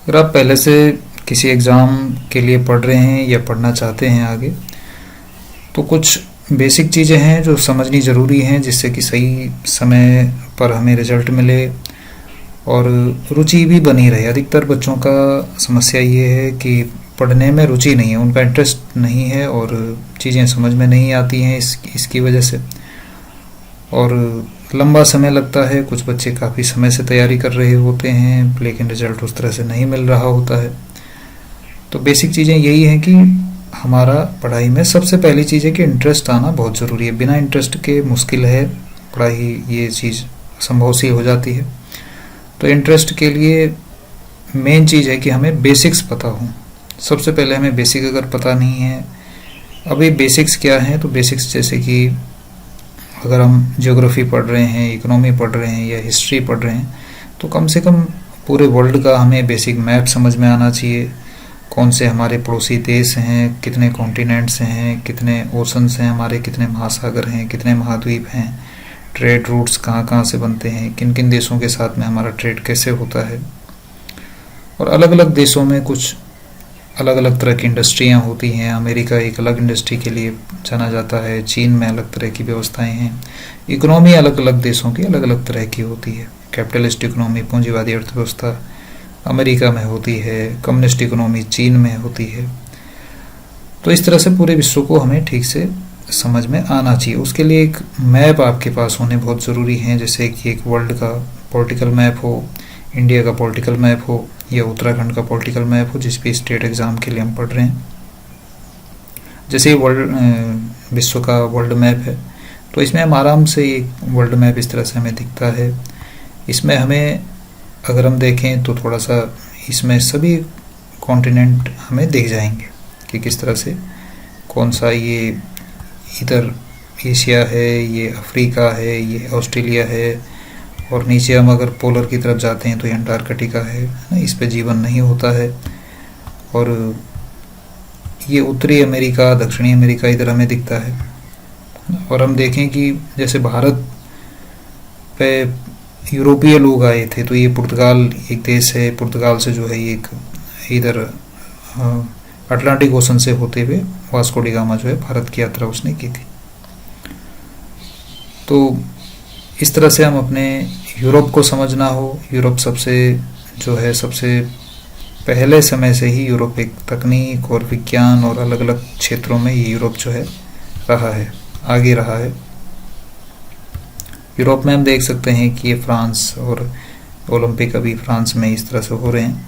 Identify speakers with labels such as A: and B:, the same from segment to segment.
A: अगर आप पहले से किसी एग्ज़ाम के लिए पढ़ रहे हैं या पढ़ना चाहते हैं आगे, तो कुछ बेसिक चीज़ें हैं जो समझनी ज़रूरी हैं, जिससे कि सही समय पर हमें रिज़ल्ट मिले और रुचि भी बनी रहे। अधिकतर बच्चों का समस्या ये है कि पढ़ने में रुचि नहीं है, उनका इंटरेस्ट नहीं है और चीज़ें समझ में नहीं आती हैं इसकी वजह से, और लंबा समय लगता है। कुछ बच्चे काफ़ी समय से तैयारी कर रहे होते हैं लेकिन रिज़ल्ट उस तरह से नहीं मिल रहा होता है। तो बेसिक चीज़ें यही हैं कि हमारा पढ़ाई में सबसे पहली चीज़ है कि इंटरेस्ट आना बहुत ज़रूरी है। बिना इंटरेस्ट के मुश्किल है पढ़ाई, ये चीज़ संभव सी हो जाती है। तो इंटरेस्ट के लिए मेन चीज़ है कि हमें बेसिक्स पता हो। सबसे पहले हमें बेसिक अगर पता नहीं है, अभी बेसिक्स क्या हैं, तो बेसिक्स जैसे कि अगर हम ज्योग्राफी पढ़ रहे हैं, इकोनॉमी पढ़ रहे हैं या हिस्ट्री पढ़ रहे हैं, तो कम से कम पूरे वर्ल्ड का हमें बेसिक मैप समझ में आना चाहिए। कौन से हमारे पड़ोसी देश हैं, कितने कॉन्टिनेंट्स हैं, कितने ओशंस हैं हमारे, कितने महासागर हैं, कितने महाद्वीप हैं, ट्रेड रूट्स कहाँ कहाँ से बनते हैं, किन किन देशों के साथ में हमारा ट्रेड कैसे होता है, और अलग अलग देशों में कुछ अलग अलग तरह की इंडस्ट्रियाँ होती हैं। अमेरिका एक अलग इंडस्ट्री के लिए जाना जाता है, चीन में अलग तरह की व्यवस्थाएं हैं। इकोनॉमी अलग अलग देशों की अलग अलग तरह की होती है। कैपिटलिस्ट इकोनॉमी, पूंजीवादी अर्थव्यवस्था अमेरिका में होती है, कम्युनिस्ट इकोनॉमी चीन में होती है। तो इस तरह से पूरे विश्व को हमें ठीक से समझ में आना चाहिए। उसके लिए एक मैप आपके पास होने बहुत ज़रूरी हैं, जैसे कि एक वर्ल्ड का पॉलिटिकल मैप हो, इंडिया का पॉलिटिकल मैप हो या उत्तराखंड का पॉलिटिकल मैप हो, जिस पे स्टेट एग्ज़ाम के लिए हम पढ़ रहे हैं। जैसे वर्ल्ड विश्व का वर्ल्ड मैप है, तो इसमें हम आराम से एक वर्ल्ड मैप इस तरह से हमें दिखता है। इसमें हमें अगर हम देखें तो थोड़ा सा इसमें सभी कॉन्टिनेंट हमें दिख जाएंगे कि किस तरह से कौन सा ये इधर एशिया है, ये अफ्रीका है, ये ऑस्ट्रेलिया है, और नीचे हम अगर पोलर की तरफ जाते हैं तो ये अंटार्कटिका है ना, इस पे जीवन नहीं होता है। और ये उत्तरी अमेरिका, दक्षिणी अमेरिका इधर हमें दिखता है। और हम देखें कि जैसे भारत पे यूरोपीय लोग आए थे, तो ये पुर्तगाल एक देश है, पुर्तगाल से जो है ये एक इधर अटलांटिक ओशन से होते हुए वास्को डी गामा जो है भारत की यात्रा उसने की थी। तो इस तरह से हम अपने यूरोप को समझना हो। यूरोप सबसे पहले समय से ही यूरोप एक तकनीक और विज्ञान और अलग अलग क्षेत्रों में ये यूरोप जो है रहा है, आगे रहा है। यूरोप में हम देख सकते हैं कि ये फ्रांस, और ओलंपिक अभी फ्रांस में इस तरह से हो रहे हैं।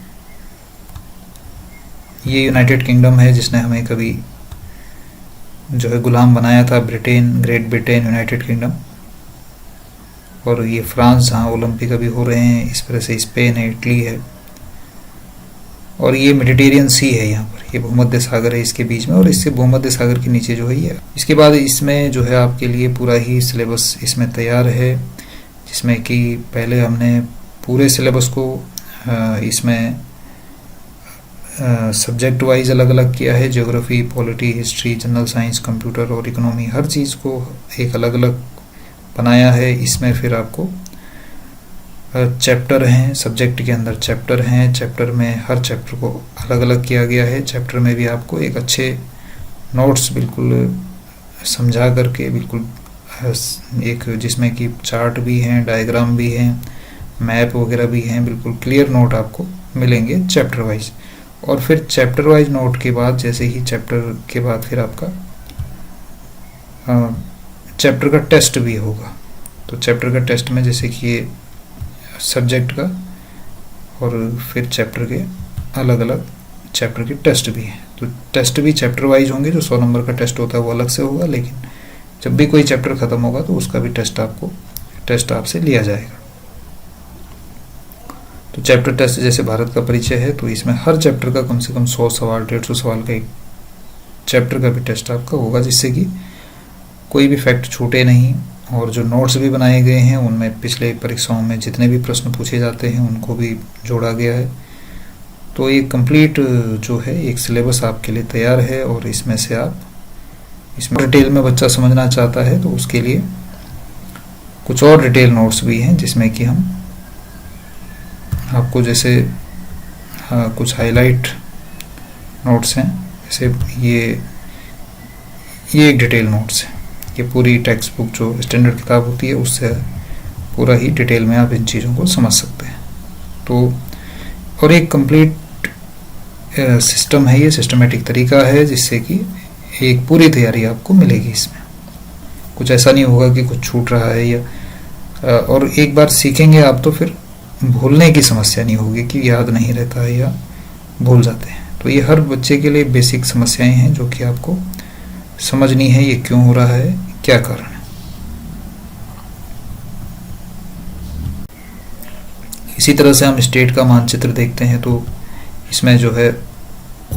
A: ये यूनाइटेड किंगडम है जिसने हमें कभी जो है गुलाम बनाया था, Britain, great Britain, United kingdom. और ये फ्रांस जहाँ ओलंपिक अभी हो रहे हैं, इस तरह से स्पेन है, इटली है, और ये मेडिटेरियन सी है यहाँ पर, ये भूमध्य सागर है इसके बीच में, और इससे भूमध्य सागर के नीचे जो है ये। इसके बाद इसमें जो है आपके लिए पूरा ही सिलेबस इसमें तैयार है, जिसमें कि पहले हमने पूरे सिलेबस को इसमें सब्जेक्ट वाइज अलग अलग किया है। Geography, polity, history, general science, computer और इकोनॉमी, हर चीज़ को एक अलग अलग बनाया है। इसमें फिर आपको चैप्टर हैं, सब्जेक्ट के अंदर चैप्टर हैं, चैप्टर में हर चैप्टर को अलग अलग किया गया है। चैप्टर में भी आपको एक अच्छे नोट्स बिल्कुल समझा करके, बिल्कुल एक जिसमें कि चार्ट भी हैं, डायग्राम भी हैं, मैप वगैरह भी हैं, बिल्कुल क्लियर नोट आपको मिलेंगे चैप्टर वाइज। और फिर चैप्टर वाइज नोट के बाद, जैसे ही चैप्टर के बाद फिर आपका चैप्टर का टेस्ट भी होगा। तो चैप्टर का टेस्ट में जैसे कि ये सब्जेक्ट का और फिर चैप्टर के अलग अलग चैप्टर के टेस्ट भी हैं। तो टेस्ट भी चैप्टर वाइज होंगे। जो 100 नंबर का टेस्ट होता है वो अलग से होगा, लेकिन जब भी कोई चैप्टर ख़त्म होगा तो उसका भी टेस्ट आपसे लिया जाएगा। तो चैप्टर टेस्ट जैसे भारत का परिचय है, तो इसमें हर चैप्टर का कम से कम 100 सवाल, 150 सवाल का एक चैप्टर का भी टेस्ट आपका होगा, जिससे कि कोई भी फैक्ट छूटे नहीं। और जो नोट्स भी बनाए गए हैं उनमें पिछले परीक्षाओं में जितने भी प्रश्न पूछे जाते हैं उनको भी जोड़ा गया है। तो एक कंप्लीट जो है एक सिलेबस आपके लिए तैयार है। और इसमें से आप इसमें डिटेल में बच्चा समझना चाहता है तो उसके लिए कुछ और डिटेल नोट्स भी हैं, जिसमें कि हम आपको जैसे कुछ हाईलाइट नोट्स हैं। जैसे ये एक डिटेल नोट्स है। ये पूरी टेक्स्ट बुक जो स्टैंडर्ड किताब होती है उससे पूरा ही डिटेल में आप इन चीज़ों को समझ सकते हैं। तो और एक कंप्लीट सिस्टम है, ये सिस्टमेटिक तरीका है जिससे कि एक पूरी तैयारी आपको मिलेगी। इसमें कुछ ऐसा नहीं होगा कि कुछ छूट रहा है या और एक बार सीखेंगे आप तो फिर भूलने की समस्या नहीं होगी कि याद नहीं रहता है या भूल जाते हैं। तो ये हर बच्चे के लिए बेसिक समस्याएं हैं जो कि आपको समझनी है, ये क्यों हो रहा है, क्या कारण है। इसी तरह से हम स्टेट का मानचित्र देखते हैं तो इसमें जो है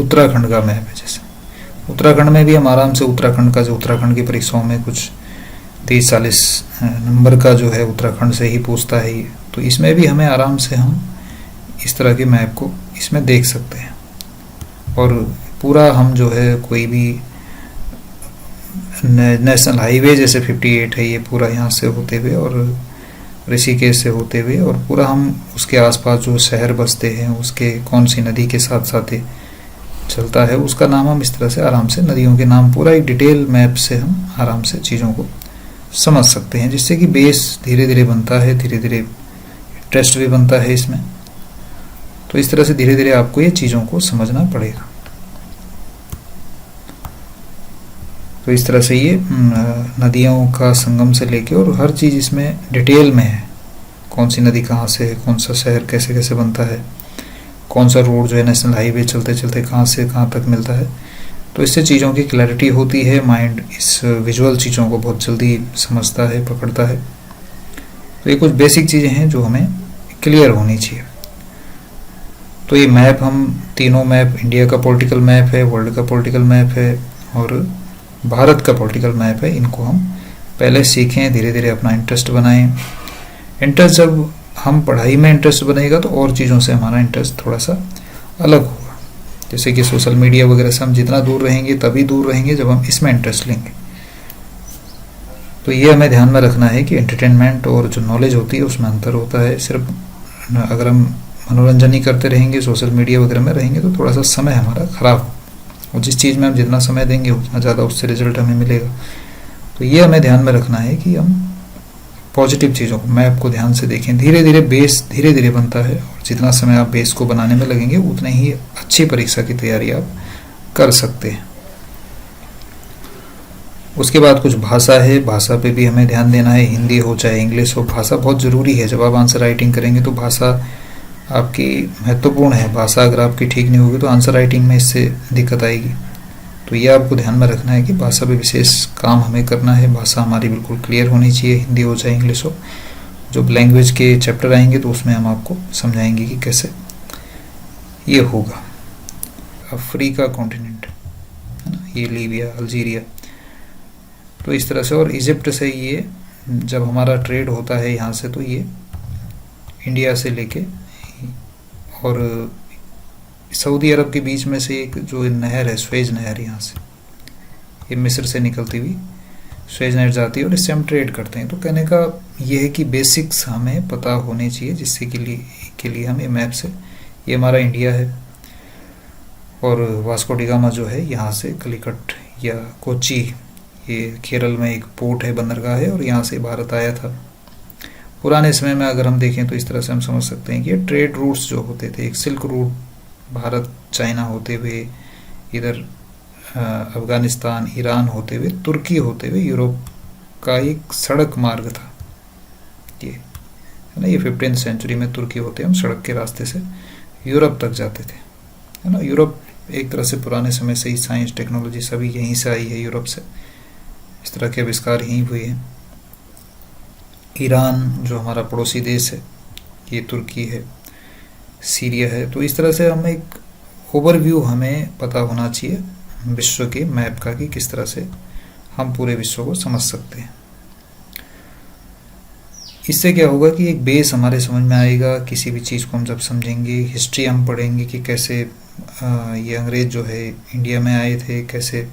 A: उत्तराखंड का मैप है। जैसे उत्तराखंड में भी हम आराम से उत्तराखंड का जो उत्तराखंड की परीक्षाओं में कुछ 30-40 नंबर का जो है उत्तराखंड से ही पूछता है, तो इसमें भी हमें आराम से हम इस तरह के मैप को इसमें देख सकते हैं। और पूरा हम जो है कोई भी नेशनल हाईवे जैसे 58 है, ये पूरा यहाँ से होते हुए और ऋषिकेश से होते हुए और पूरा हम उसके आसपास जो शहर बसते हैं उसके कौन सी नदी के साथ साथ चलता है उसका नाम हम इस तरह से आराम से नदियों के नाम पूरा एक डिटेल मैप से हम आराम से चीज़ों को समझ सकते हैं, जिससे कि बेस धीरे धीरे बनता है, धीरे धीरे इंटरेस्ट भी बनता है इसमें। तो इस तरह से धीरे धीरे आपको ये चीज़ों को समझना पड़ेगा। तो इस तरह से ये नदियों का संगम से लेके और हर चीज़ इसमें डिटेल में है, कौन सी नदी कहाँ से है, कौन सा शहर कैसे कैसे बनता है, कौन सा रोड जो है नेशनल हाईवे चलते चलते कहाँ से कहाँ तक मिलता है। तो इससे चीज़ों की क्लैरिटी होती है, माइंड इस विजुअल चीज़ों को बहुत जल्दी समझता है, पकड़ता है। तो ये कुछ बेसिक चीज़ें हैं जो हमें क्लियर होनी चाहिए। तो ये मैप हम तीनों मैप, इंडिया का पॉलिटिकल मैप है, वर्ल्ड का पॉलिटिकल मैप है और भारत का पॉलिटिकल मैप है, इनको हम पहले सीखें, धीरे धीरे अपना इंटरेस्ट बनाएं। इंटरेस्ट जब हम पढ़ाई में इंटरेस्ट बनेगा तो और चीज़ों से हमारा इंटरेस्ट थोड़ा सा अलग होगा। जैसे कि सोशल मीडिया वगैरह से हम जितना दूर रहेंगे तभी दूर रहेंगे जब हम इसमें इंटरेस्ट लेंगे। तो ये हमें ध्यान में रखना है कि एंटरटेनमेंट और जो नॉलेज होती है उसमें अंतर होता है। सिर्फ अगर हम मनोरंजन ही करते रहेंगे, सोशल मीडिया वगैरह में रहेंगे तो थोड़ा सा समय हमारा खराब हो, और जिस चीज़ में हम जितना समय देंगे उतना ज़्यादा उससे रिजल्ट हमें मिलेगा। तो ये हमें ध्यान में रखना है कि हम पॉजिटिव चीज़ों को, मैप को ध्यान से देखें। धीरे धीरे बेस धीरे धीरे बनता है और जितना समय आप बेस को बनाने में लगेंगे उतने ही अच्छी परीक्षा की तैयारी आप कर सकते हैं। उसके बाद कुछ भाषा है, भाषा पे भी हमें ध्यान देना है, हिंदी हो चाहे इंग्लिश हो, भाषा बहुत ज़रूरी है। जब आप आंसर राइटिंग करेंगे तो भाषा आपकी महत्वपूर्ण है। भाषा अगर आपकी ठीक नहीं होगी तो आंसर राइटिंग में इससे दिक्कत आएगी। तो ये आपको ध्यान में रखना है कि भाषा पे विशेष काम हमें करना है। भाषा हमारी बिल्कुल क्लियर होनी चाहिए, हिंदी हो चाहे इंग्लिश हो। जब लैंग्वेज के चैप्टर आएंगे तो उसमें हम आपको समझाएंगे कि कैसे ये होगा। अफ्रीका कॉन्टिनेंट है ना, ये लीबिया, अल्जीरिया, तो इस तरह से। और इजिप्ट से ये जब हमारा ट्रेड होता है यहाँ से तो ये इंडिया से लेके और सऊदी अरब के बीच में से एक जो नहर है, स्वेज नहर, यहाँ से ये मिस्र से निकलती हुई स्वेज नहर जाती है और इससे हम ट्रेड करते हैं। तो कहने का ये है कि बेसिक्स हमें पता होने चाहिए, जिससे के लिए हमें मैप से, ये हमारा इंडिया है और वास्को डी गामा जो है यहाँ से कलिकट या कोच्चि, ये केरल में एक पोर्ट है, बंदरगाह है, और यहाँ से भारत आया था। पुराने समय में अगर हम देखें तो इस तरह से हम समझ सकते हैं कि ये ट्रेड रूट्स जो होते थे, एक सिल्क रूट भारत चाइना होते हुए इधर अफगानिस्तान ईरान होते हुए तुर्की होते हुए यूरोप का एक सड़क मार्ग था ये, है ना। ये 15वीं सेंचुरी में तुर्की होते हम सड़क के रास्ते से यूरोप तक जाते थे, है ना। यूरोप एक तरह से पुराने समय से ही साइंस टेक्नोलॉजी सभी यहीं से आई है, यूरोप से इस तरह के आविष्कार यहीं हुए हैं। ईरान जो हमारा पड़ोसी देश है, ये तुर्की है, सीरिया है। तो इस तरह से हमें एक ओवरव्यू हमें पता होना चाहिए विश्व के मैप का कि किस तरह से हम पूरे विश्व को समझ सकते हैं। इससे क्या होगा कि एक बेस हमारे समझ में आएगा। किसी भी चीज़ को हम जब समझेंगे, हिस्ट्री हम पढ़ेंगे कि कैसे ये अंग्रेज जो है इंडिया में आए थे, कैसे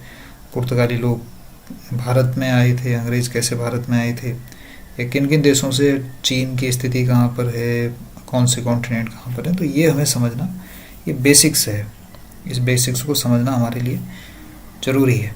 A: पुर्तगाली लोग भारत में आए थे, अंग्रेज कैसे भारत में आए थे, या किन किन देशों से चीन की स्थिति कहाँ पर है, कौन से कॉन्टिनेंट कहाँ पर है। तो ये हमें समझना ये बेसिक्स है, इस बेसिक्स को समझना हमारे लिए ज़रूरी है।